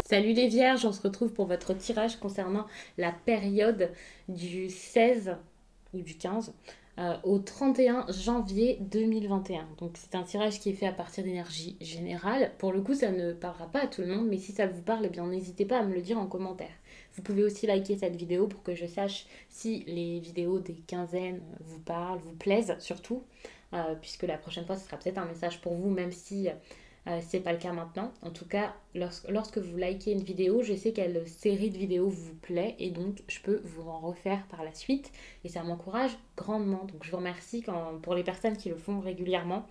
Salut les vierges, on se retrouve pour votre tirage concernant la période du 16 ou du 15 au 31 janvier 2021. Donc c'est un tirage qui est fait à partir d'énergie générale. Pour le coup, ça ne parlera pas à tout le monde, mais si ça vous parle, eh bien n'hésitez pas à me le dire en commentaire. Vous pouvez aussi liker cette vidéo pour que je sache si les vidéos des quinzaines vous parlent, vous plaisent surtout, puisque la prochaine fois, ce sera peut-être un message pour vous, même si c'est pas le cas maintenant. En tout cas, lorsque vous likez une vidéo, je sais quelle série de vidéos vous plaît et donc je peux vous en refaire par la suite et ça m'encourage grandement. Donc je vous remercie pour les personnes qui le font régulièrement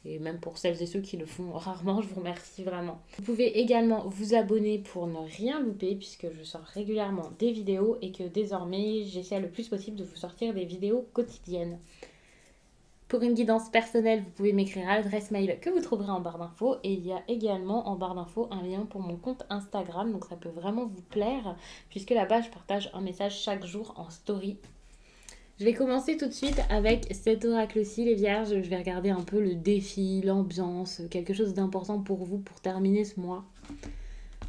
et même pour celles et ceux qui le font rarement, je vous remercie vraiment. Vous pouvez également vous abonner pour ne rien louper puisque je sors régulièrement des vidéos et que désormais j'essaie le plus possible de vous sortir des vidéos quotidiennes. Pour une guidance personnelle, vous pouvez m'écrire à l'adresse mail que vous trouverez en barre d'infos. Et il y a également en barre d'infos un lien pour mon compte Instagram. Donc ça peut vraiment vous plaire puisque là-bas, je partage un message chaque jour en story. Je vais commencer tout de suite avec cet oracle-ci, les vierges. Je vais regarder un peu le défi, l'ambiance, quelque chose d'important pour vous pour terminer ce mois.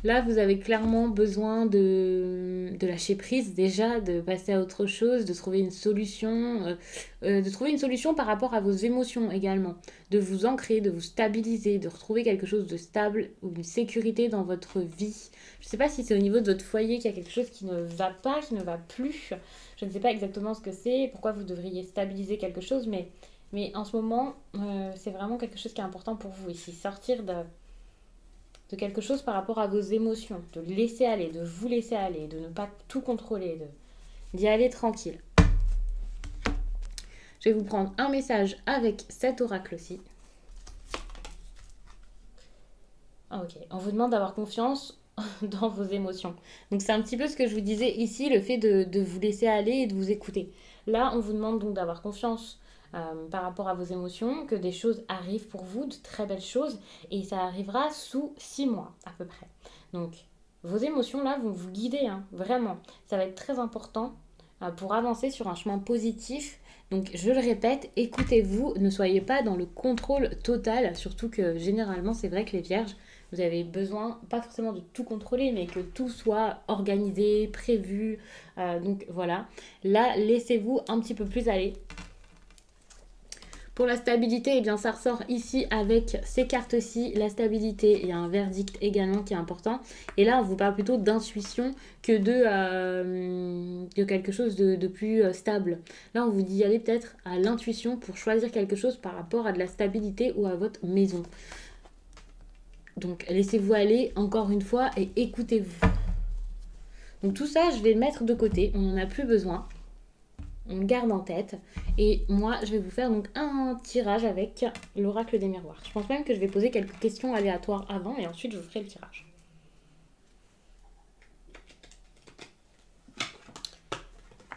Là, vous avez clairement besoin de lâcher prise déjà, de passer à autre chose, de trouver une solution, par rapport à vos émotions également, de vous ancrer, de vous stabiliser, de retrouver quelque chose de stable ou une sécurité dans votre vie. Je ne sais pas si c'est au niveau de votre foyer qu'il y a quelque chose qui ne va pas, qui ne va plus. Je ne sais pas exactement ce que c'est, pourquoi vous devriez stabiliser quelque chose, mais en ce moment, c'est vraiment quelque chose qui est important pour vous ici. Sortir de quelque chose par rapport à vos émotions, de laisser aller, de vous laisser aller, de ne pas tout contrôler, d'y aller tranquille. Je vais vous prendre un message avec cet oracle-ci. Ok, on vous demande d'avoir confiance dans vos émotions. Donc c'est un petit peu ce que je vous disais ici, le fait de vous laisser aller et de vous écouter. Là, on vous demande donc d'avoir confiance par rapport à vos émotions, que des choses arrivent pour vous, de très belles choses, et ça arrivera sous 6 mois à peu près. Donc vos émotions là vont vous guider, hein, vraiment. Ça va être très important pour avancer sur un chemin positif. Donc je le répète, écoutez-vous, ne soyez pas dans le contrôle total, surtout que généralement c'est vrai que les vierges, vous avez besoin, pas forcément de tout contrôler, mais que tout soit organisé, prévu. Donc voilà, là laissez-vous un petit peu plus aller. Pour la stabilité, eh bien, ça ressort ici avec ces cartes-ci. La stabilité, il y a un verdict également qui est important. Et là, on vous parle plutôt d'intuition que de quelque chose de plus stable. Là, on vous dit aller peut-être à l'intuition pour choisir quelque chose par rapport à de la stabilité ou à votre maison. Donc, laissez-vous aller encore une fois et écoutez-vous. Donc, tout ça, je vais le mettre de côté. On n'en a plus besoin. On le garde en tête. Et moi, je vais vous faire donc un tirage avec l'oracle des miroirs. Je pense même que je vais poser quelques questions aléatoires avant et ensuite je vous ferai le tirage.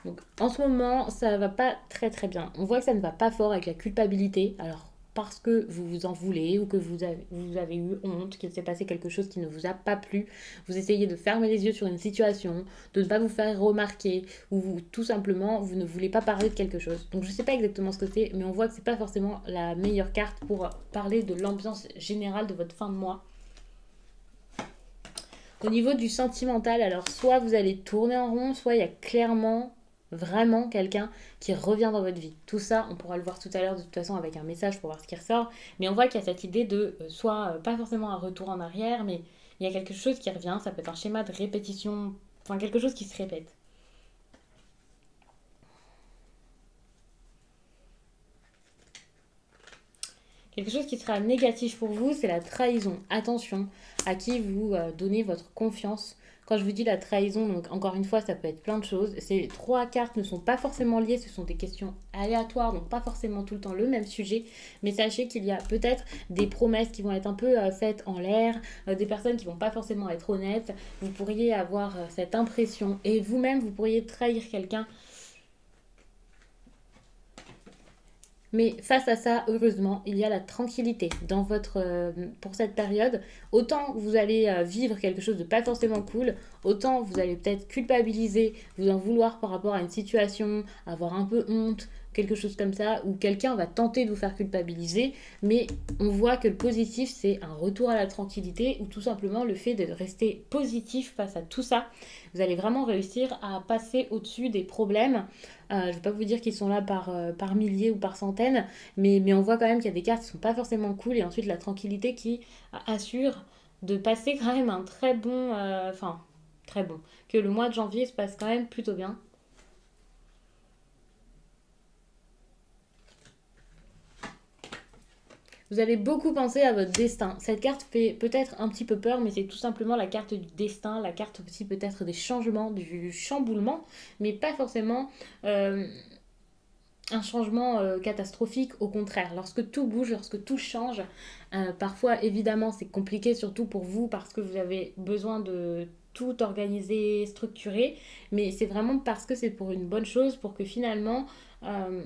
Donc, en ce moment, ça va pas très très bien. On voit que ça ne va pas fort avec la culpabilité. Alors, parce que vous vous en voulez ou que vous avez eu honte, qu'il s'est passé quelque chose qui ne vous a pas plu. Vous essayez de fermer les yeux sur une situation, de ne pas vous faire remarquer ou tout simplement, vous ne voulez pas parler de quelque chose. Donc je ne sais pas exactement ce que c'est, mais on voit que ce n'est pas forcément la meilleure carte pour parler de l'ambiance générale de votre fin de mois. Au niveau du sentimental, alors soit vous allez tourner en rond, soit il y a clairement vraiment quelqu'un qui revient dans votre vie. Tout ça, on pourra le voir tout à l'heure de toute façon avec un message pour voir ce qui ressort. Mais on voit qu'il y a cette idée de soit pas forcément un retour en arrière, mais il y a quelque chose qui revient. Ça peut être un schéma de répétition, enfin quelque chose qui se répète. Quelque chose qui sera négatif pour vous, c'est la trahison. Attention à qui vous donnez votre confiance. Quand je vous dis la trahison, donc encore une fois, ça peut être plein de choses. Ces 3 cartes ne sont pas forcément liées, ce sont des questions aléatoires, donc pas forcément tout le temps le même sujet. Mais sachez qu'il y a peut-être des promesses qui vont être un peu faites en l'air, des personnes qui vont pas forcément être honnêtes. Vous pourriez avoir cette impression et vous-même, vous pourriez trahir quelqu'un. Mais face à ça, heureusement, il y a la tranquillité dans pour cette période. Autant vous allez vivre quelque chose de pas forcément cool, autant vous allez peut-être culpabiliser, vous en vouloir par rapport à une situation, avoir un peu honte, quelque chose comme ça, où quelqu'un va tenter de vous faire culpabiliser, mais on voit que le positif, c'est un retour à la tranquillité, ou tout simplement le fait de rester positif face à tout ça. Vous allez vraiment réussir à passer au-dessus des problèmes. Je ne vais pas vous dire qu'ils sont là par milliers ou par centaines, mais on voit quand même qu'il y a des cartes qui ne sont pas forcément cool, et ensuite la tranquillité qui assure de passer quand même un très bon... Enfin, très bon. Que le mois de janvier se passe quand même plutôt bien. Vous allez beaucoup penser à votre destin. Cette carte fait peut-être un petit peu peur, mais c'est tout simplement la carte du destin, la carte aussi peut-être des changements, du chamboulement, mais pas forcément un changement catastrophique. Au contraire, lorsque tout bouge, lorsque tout change, parfois évidemment c'est compliqué, surtout pour vous, parce que vous avez besoin de tout organiser, structurer, mais c'est vraiment parce que c'est pour une bonne chose, pour que finalement euh,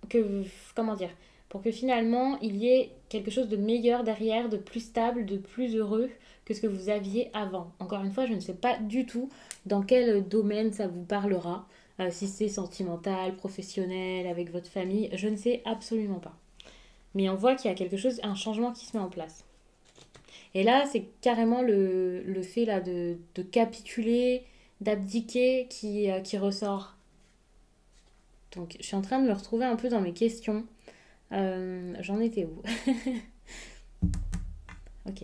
que, comment dire, pour que finalement il y ait quelque chose de meilleur derrière, de plus stable, de plus heureux que ce que vous aviez avant. Encore une fois, je ne sais pas du tout dans quel domaine ça vous parlera, si c'est sentimental, professionnel, avec votre famille, je ne sais absolument pas. Mais on voit qu'il y a quelque chose, un changement qui se met en place. Et là, c'est carrément le fait là, de capituler, d'abdiquer qui ressort. Donc, je suis en train de me retrouver un peu dans mes questions. J'en étais où? Ok.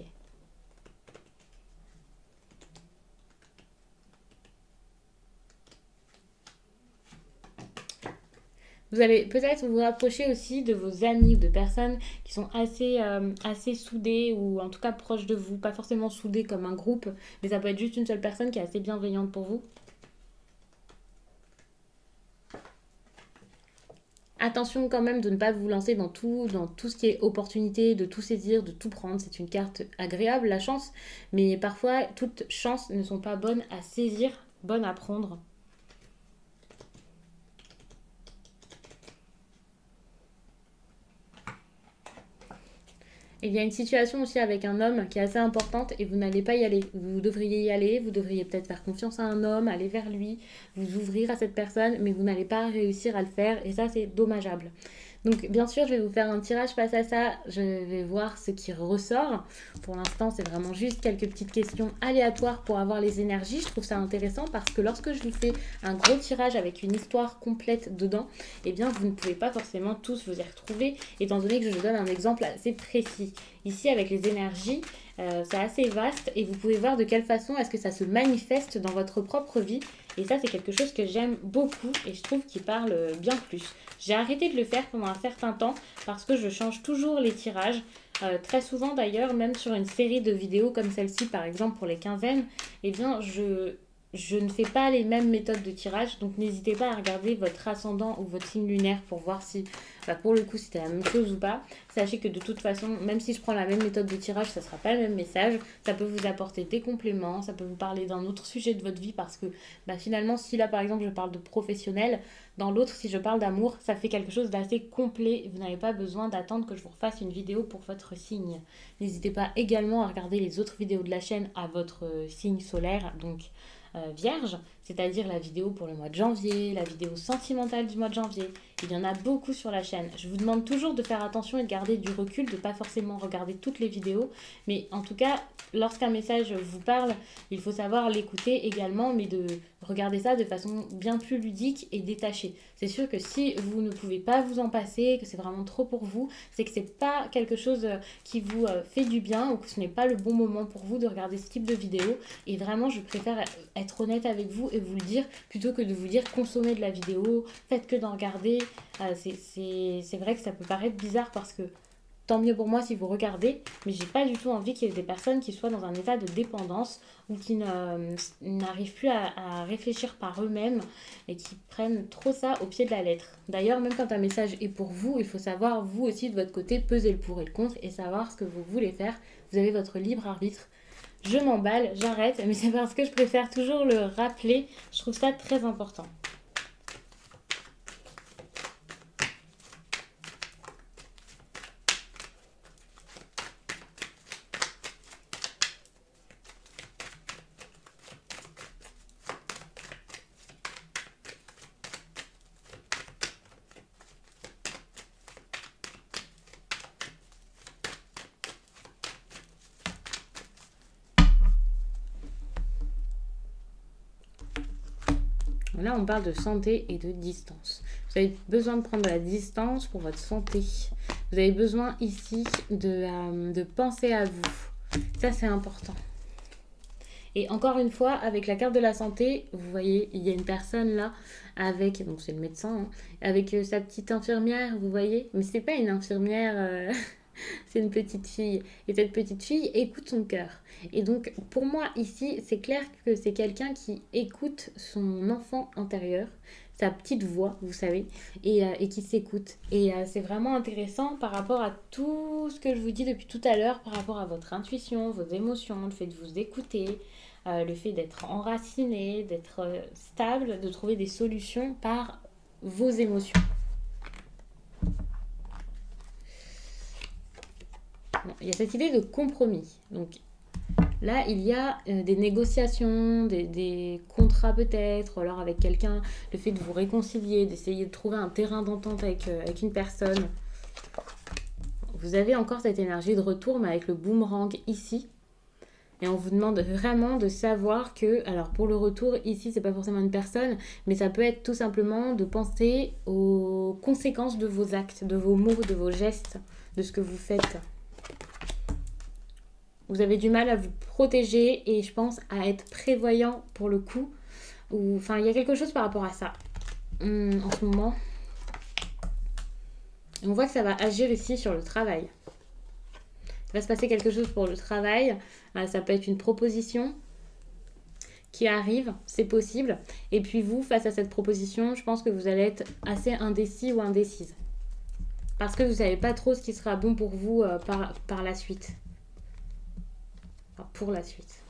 Vous allez peut-être vous rapprocher aussi de vos amis ou de personnes qui sont assez soudées ou en tout cas proches de vous. Pas forcément soudées comme un groupe, mais ça peut être juste une seule personne qui est assez bienveillante pour vous. Attention quand même de ne pas vous lancer dans tout ce qui est opportunité, de tout saisir, de tout prendre. C'est une carte agréable, la chance, mais parfois toutes chances ne sont pas bonnes à saisir, bonnes à prendre. Il y a une situation aussi avec un homme qui est assez importante et vous n'allez pas y aller. Vous devriez y aller, vous devriez peut-être faire confiance à un homme, aller vers lui, vous ouvrir à cette personne, mais vous n'allez pas réussir à le faire et ça c'est dommageable. Donc bien sûr, je vais vous faire un tirage face à ça, je vais voir ce qui ressort. Pour l'instant, c'est vraiment juste quelques petites questions aléatoires pour avoir les énergies. Je trouve ça intéressant parce que lorsque je vous fais un gros tirage avec une histoire complète dedans, eh bien vous ne pouvez pas forcément tous vous y retrouver, étant donné que je vous donne un exemple assez précis. Ici, avec les énergies, c'est assez vaste et vous pouvez voir de quelle façon est-ce que ça se manifeste dans votre propre vie. Et ça, c'est quelque chose que j'aime beaucoup et je trouve qu'il parle bien plus. J'ai arrêté de le faire pendant un certain temps parce que je change toujours les tirages. Très souvent d'ailleurs, même sur une série de vidéos comme celle-ci par exemple pour les quinzaines, eh bien je ne fais pas les mêmes méthodes de tirage. Donc n'hésitez pas à regarder votre ascendant ou votre signe lunaire pour voir si pour le coup c'était la même chose ou pas. Sachez que de toute façon, même si je prends la même méthode de tirage, ça ne sera pas le même message. Ça peut vous apporter des compléments, ça peut vous parler d'un autre sujet de votre vie parce que finalement, si là par exemple je parle de professionnel, dans l'autre, si je parle d'amour, ça fait quelque chose d'assez complet. Vous n'avez pas besoin d'attendre que je vous refasse une vidéo pour votre signe. N'hésitez pas également à regarder les autres vidéos de la chaîne à votre signe solaire, donc vierge, c'est-à-dire la vidéo pour le mois de janvier, la vidéo sentimentale du mois de janvier. Il y en a beaucoup sur la chaîne. Je vous demande toujours de faire attention et de garder du recul, de ne pas forcément regarder toutes les vidéos. Mais en tout cas, lorsqu'un message vous parle, il faut savoir l'écouter également, mais de regarder ça de façon bien plus ludique et détachée. C'est sûr que si vous ne pouvez pas vous en passer, que c'est vraiment trop pour vous, c'est que c'est pas quelque chose qui vous fait du bien ou que ce n'est pas le bon moment pour vous de regarder ce type de vidéo. Et vraiment, je préfère être honnête avec vous et vous le dire plutôt que de vous dire consommez de la vidéo, faites que d'en regarder. C'est vrai que ça peut paraître bizarre parce que tant mieux pour moi si vous regardez, mais j'ai pas du tout envie qu'il y ait des personnes qui soient dans un état de dépendance ou qui n'arrivent plus à réfléchir par eux-mêmes et qui prennent trop ça au pied de la lettre. D'ailleurs, même quand un message est pour vous, il faut savoir vous aussi de votre côté peser le pour et le contre et savoir ce que vous voulez faire. Vous avez votre libre arbitre. Je m'emballe, j'arrête, mais c'est parce que je préfère toujours le rappeler. Je trouve ça très important. Là, on parle de santé et de distance. Vous avez besoin de prendre de la distance pour votre santé. Vous avez besoin ici de penser à vous. Ça, c'est important. Et encore une fois, avec la carte de la santé, vous voyez, il y a une personne là, avec, donc c'est le médecin, hein, avec sa petite infirmière, vous voyez. Mais c'est pas une infirmière, c'est une petite fille. Et cette petite fille écoute son cœur. Et donc, pour moi, ici, c'est clair que c'est quelqu'un qui écoute son enfant intérieur, sa petite voix, vous savez, et qui s'écoute. Et c'est vraiment intéressant par rapport à tout ce que je vous dis depuis tout à l'heure, par rapport à votre intuition, vos émotions, le fait de vous écouter, le fait d'être enraciné, d'être stable, de trouver des solutions par vos émotions. Bon, il y a cette idée de compromis. Donc là, il y a des négociations, des contrats peut-être, ou alors avec quelqu'un, le fait de vous réconcilier, d'essayer de trouver un terrain d'entente avec une personne. Vous avez encore cette énergie de retour, mais avec le boomerang ici. Et on vous demande vraiment de savoir que, alors pour le retour, ici, c'est pas forcément une personne, mais ça peut être tout simplement de penser aux conséquences de vos actes, de vos mots, de vos gestes, de ce que vous faites. Vous avez du mal à vous protéger et je pense à être prévoyant pour le coup. Enfin, il y a quelque chose par rapport à ça en ce moment. Et on voit que ça va agir ici sur le travail. Il va se passer quelque chose pour le travail. Ça peut être une proposition qui arrive, c'est possible. Et puis vous, face à cette proposition, je pense que vous allez être assez indécis ou indécise. Parce que vous ne savez pas trop ce qui sera bon pour vous par la suite. Enfin, pour la suite.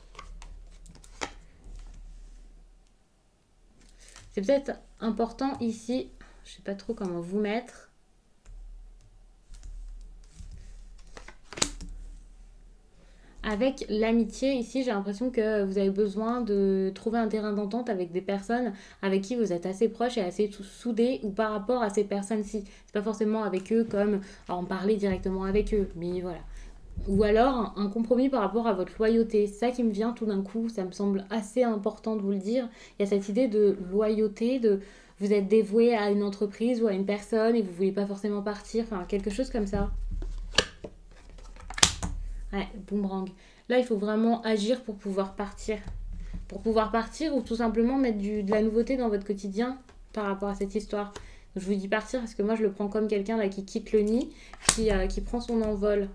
C'est peut-être important ici, je ne sais pas trop comment vous mettre. Avec l'amitié, ici, j'ai l'impression que vous avez besoin de trouver un terrain d'entente avec des personnes avec qui vous êtes assez proches et assez soudés ou par rapport à ces personnes-ci. C'est pas forcément avec eux comme en parler directement avec eux, mais voilà. Ou alors un compromis par rapport à votre loyauté. C'est ça qui me vient tout d'un coup, ça me semble assez important de vous le dire. Il y a cette idée de loyauté, de vous êtes dévoué à une entreprise ou à une personne et vous ne voulez pas forcément partir, enfin quelque chose comme ça. Ouais, boomerang. Là, il faut vraiment agir pour pouvoir partir. Pour pouvoir partir ou tout simplement mettre de la nouveauté dans votre quotidien par rapport à cette histoire. Donc, je vous dis partir parce que moi, je le prends comme quelqu'un là qui quitte le nid, qui prend son envol.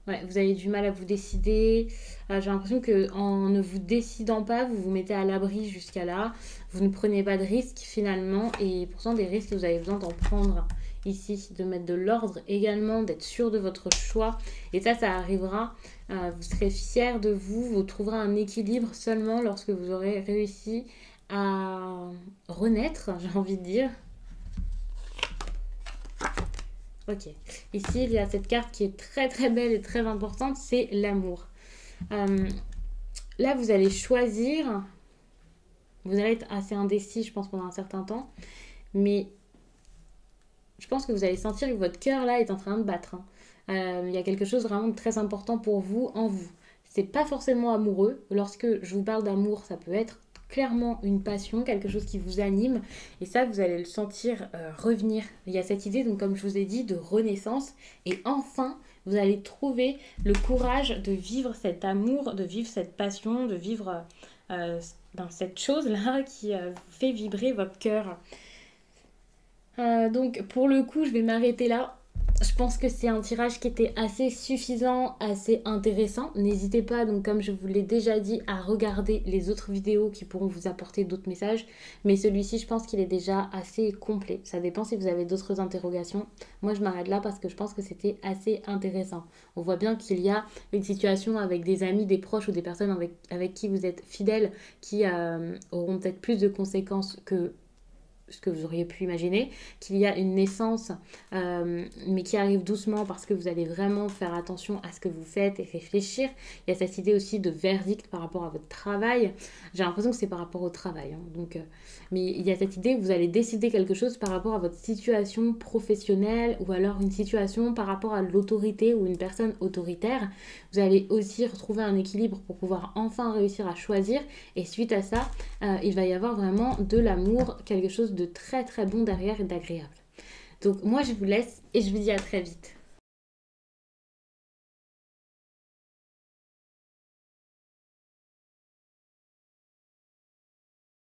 Ouais, vous avez du mal à vous décider. J'ai l'impression qu'en ne vous décidant pas, vous vous mettez à l'abri jusqu'à là. Vous ne prenez pas de risques finalement. Et pourtant, des risques, vous avez besoin d'en prendre ici. De mettre de l'ordre également, d'être sûr de votre choix. Et ça arrivera. Vous serez fier de vous. Vous trouverez un équilibre seulement lorsque vous aurez réussi à renaître, j'ai envie de dire. Ok, ici il y a cette carte qui est très très belle et très importante, c'est l'amour. Là vous allez choisir, vous allez être assez indécis je pense pendant un certain temps, mais je pense que vous allez sentir que votre cœur là est en train de battre. Il y a quelque chose vraiment de très important pour vous, en vous. C'est pas forcément amoureux, lorsque je vous parle d'amour ça peut être clairement une passion, quelque chose qui vous anime et ça vous allez le sentir revenir. Il y a cette idée donc comme je vous ai dit de renaissance et enfin vous allez trouver le courage de vivre cet amour, de vivre cette passion, de vivre dans cette chose là qui fait vibrer votre cœur. Donc pour le coup je vais m'arrêter là. Je pense que c'est un tirage qui était assez suffisant, assez intéressant. N'hésitez pas, donc comme je vous l'ai déjà dit, à regarder les autres vidéos qui pourront vous apporter d'autres messages. Mais celui-ci, je pense qu'il est déjà assez complet. Ça dépend si vous avez d'autres interrogations. Moi, je m'arrête là parce que je pense que c'était assez intéressant. On voit bien qu'il y a une situation avec des amis, des proches ou des personnes avec qui vous êtes fidèles qui auront peut-être plus de conséquences que ce que vous auriez pu imaginer, qu'il y a une naissance, mais qui arrive doucement parce que vous allez vraiment faire attention à ce que vous faites et réfléchir. Il y a cette idée aussi de verdict par rapport à votre travail. J'ai l'impression que c'est par rapport au travail. Mais il y a cette idée que vous allez décider quelque chose par rapport à votre situation professionnelle ou alors une situation par rapport à l'autorité ou une personne autoritaire. Vous allez aussi retrouver un équilibre pour pouvoir enfin réussir à choisir. Et suite à ça, il va y avoir vraiment de l'amour, quelque chose de très très bon derrière et d'agréable. Donc moi je vous laisse et je vous dis à très vite.